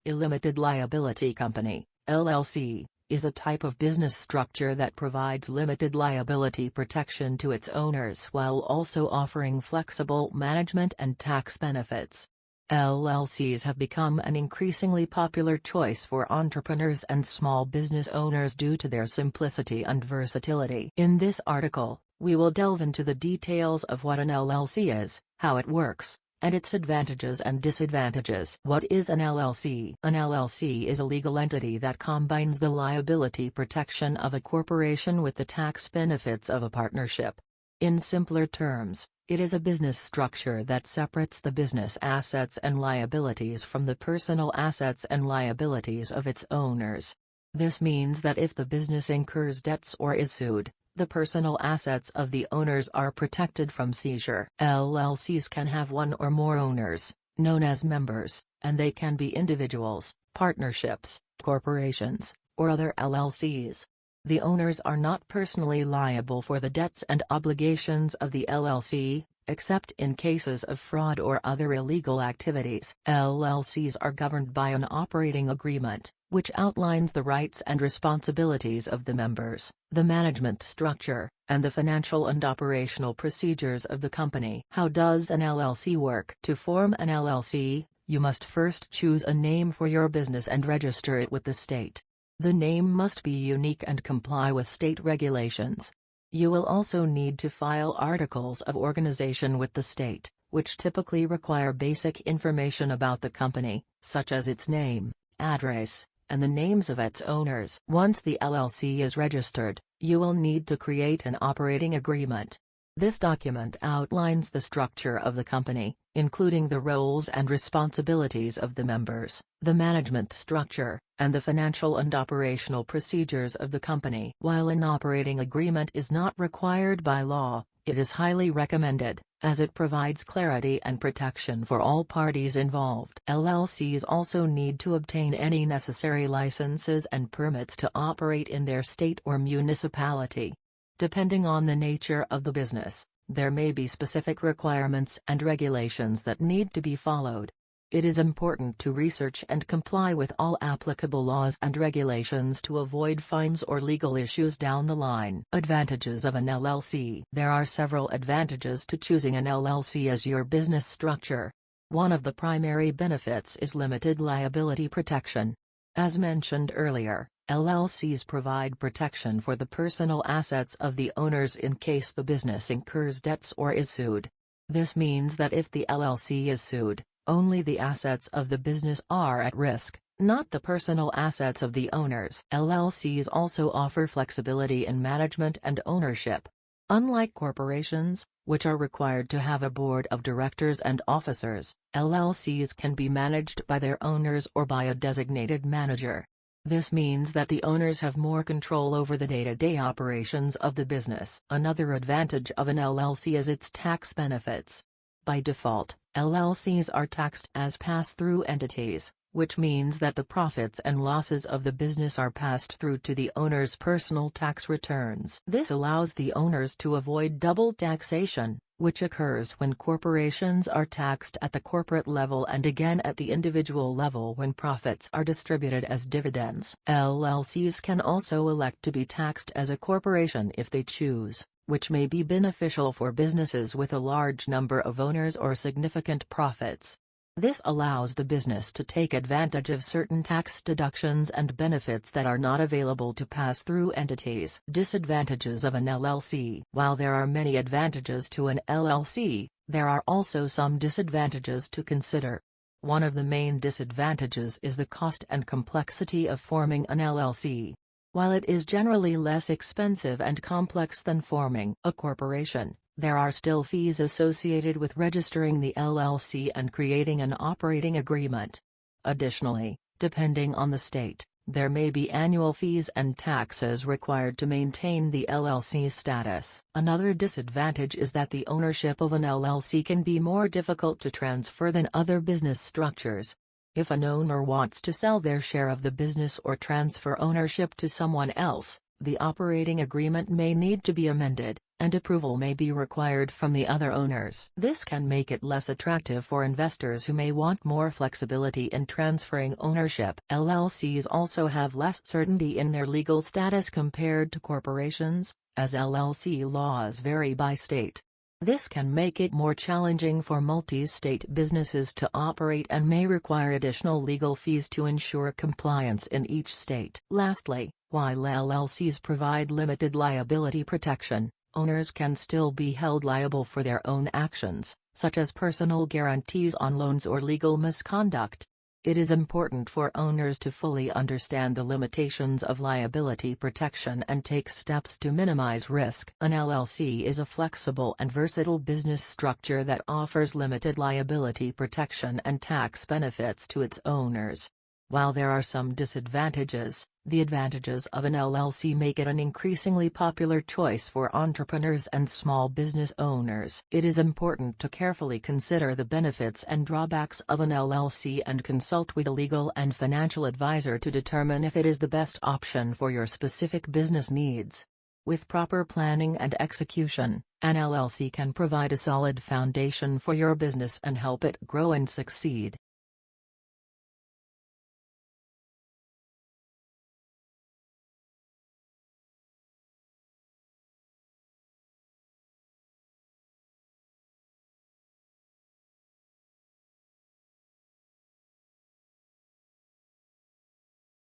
A limited liability company, LLC, is a type of business structure that provides limited liability protection to its owners while also offering flexible management and tax benefits. LLCs have become an increasingly popular choice for entrepreneurs and small business owners due to their simplicity and versatility. In this article, we will delve into the details of what an LLC is, how it works, and its advantages and disadvantages. What is an LLC? An LLC is a legal entity that combines the liability protection of a corporation with the tax benefits of a partnership. In simpler terms, it is a business structure that separates the business assets and liabilities from the personal assets and liabilities of its owners. This means that if the business incurs debts or is sued, the personal assets of the owners are protected from seizure. LLCs can have one or more owners, known as members, and they can be individuals, partnerships, corporations, or other LLCs. The owners are not personally liable for the debts and obligations of the LLC, except in cases of fraud or other illegal activities. LLCs are governed by an operating agreement, which outlines the rights and responsibilities of the members, the management structure, and the financial and operational procedures of the company. How does an LLC work? To form an LLC, you must first choose a name for your business and register it with the state. The name must be unique and comply with state regulations. You will also need to file articles of organization with the state, which typically require basic information about the company, such as its name, address, and the names of its owners. Once the LLC is registered, you will need to create an operating agreement. This document outlines the structure of the company, including the roles and responsibilities of the members, the management structure, and the financial and operational procedures of the company. While an operating agreement is not required by law, it is highly recommended, as it provides clarity and protection for all parties involved. LLCs also need to obtain any necessary licenses and permits to operate in their state or municipality. Depending on the nature of the business, there may be specific requirements and regulations that need to be followed. It is important to research and comply with all applicable laws and regulations to avoid fines or legal issues down the line. Advantages of an LLC. There are several advantages to choosing an LLC as your business structure. One of the primary benefits is limited liability protection. As mentioned earlier, LLCs provide protection for the personal assets of the owners in case the business incurs debts or is sued. This means that if the LLC is sued, only the assets of the business are at risk, not the personal assets of the owners. LLCs also offer flexibility in management and ownership. Unlike corporations, which are required to have a board of directors and officers, LLCs can be managed by their owners or by a designated manager. This means that the owners have more control over the day-to-day operations of the business. Another advantage of an LLC is its tax benefits. By default, LLCs are taxed as pass-through entities, which means that the profits and losses of the business are passed through to the owner's personal tax returns. This allows the owners to avoid double taxation, which occurs when corporations are taxed at the corporate level and again at the individual level when profits are distributed as dividends. LLCs can also elect to be taxed as a corporation if they choose, which may be beneficial for businesses with a large number of owners or significant profits. This allows the business to take advantage of certain tax deductions and benefits that are not available to pass-through entities. Disadvantages of an LLC. While there are many advantages to an LLC, there are also some disadvantages to consider. One of the main disadvantages is the cost and complexity of forming an LLC. While it is generally less expensive and complex than forming a corporation, there are still fees associated with registering the LLC and creating an operating agreement. Additionally, depending on the state, there may be annual fees and taxes required to maintain the LLC status. Another disadvantage is that the ownership of an LLC can be more difficult to transfer than other business structures. If an owner wants to sell their share of the business or transfer ownership to someone else, the operating agreement may need to be amended, and approval may be required from the other owners. This can make it less attractive for investors who may want more flexibility in transferring ownership. LLCs also have less certainty in their legal status compared to corporations, as LLC laws vary by state. This can make it more challenging for multi-state businesses to operate and may require additional legal fees to ensure compliance in each state. Lastly, while LLCs provide limited liability protection, owners can still be held liable for their own actions, such as personal guarantees on loans or legal misconduct. It is important for owners to fully understand the limitations of liability protection and take steps to minimize risk. An LLC is a flexible and versatile business structure that offers limited liability protection and tax benefits to its owners. While there are some disadvantages, the advantages of an LLC make it an increasingly popular choice for entrepreneurs and small business owners. It is important to carefully consider the benefits and drawbacks of an LLC and consult with a legal and financial advisor to determine if it is the best option for your specific business needs. With proper planning and execution, an LLC can provide a solid foundation for your business and help it grow and succeed.